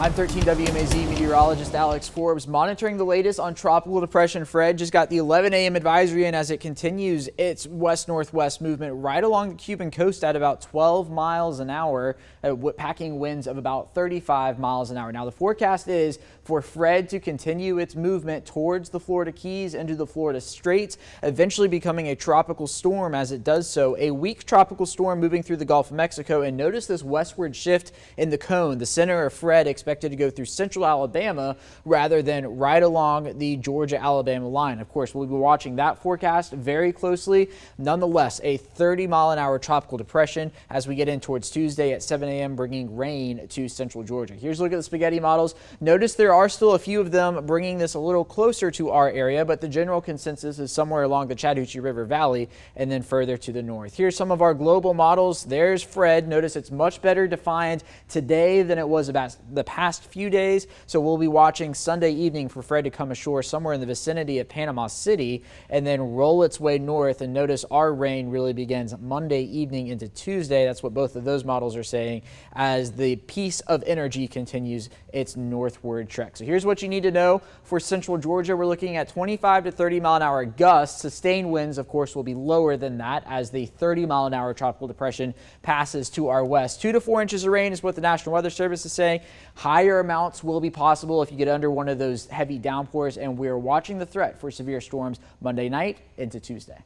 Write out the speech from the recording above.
I'm 13 WMAZ meteorologist Alex Forbes monitoring the latest on Tropical Depression Fred. Just got the 11 a.m. advisory in as it continues its west-northwest movement right along the Cuban coast at about 12 miles an hour, packing winds of about 35 miles an hour. Now the forecast is for Fred to continue its movement towards the Florida Keys into the Florida Straits, eventually becoming a tropical storm as it does so. A weak tropical storm moving through the Gulf of Mexico, and notice this westward shift in the cone. The center of Fred expected to go through central Alabama rather than right along the Georgia-Alabama line. Of course, we'll be watching that forecast very closely. Nonetheless, a 30-mile-an-hour tropical depression as we get in towards Tuesday at 7 a.m., bringing rain to central Georgia. Here's a look at the spaghetti models. Notice there are still a few of them bringing this a little closer to our area, but the general consensus is somewhere along the Chattahoochee River Valley and then further to the north. Here's some of our global models. There's Fred. Notice it's much better defined today than it was about the past few days, so we'll be watching Sunday evening for Fred to come ashore somewhere in the vicinity of Panama City and then roll its way north. And notice our rain really begins Monday evening into Tuesday. That's what both of those models are saying as the piece of energy continues its northward trek. So here's what you need to know for central Georgia. We're looking at 25 to 30 mile an hour gusts. Sustained winds, of course, will be lower than that as the 30 mile an hour tropical depression passes to our west. 2 to 4 inches of rain is what the National Weather Service is saying. Higher amounts will be possible if you get under one of those heavy downpours, and we're watching the threat for severe storms Monday night into Tuesday.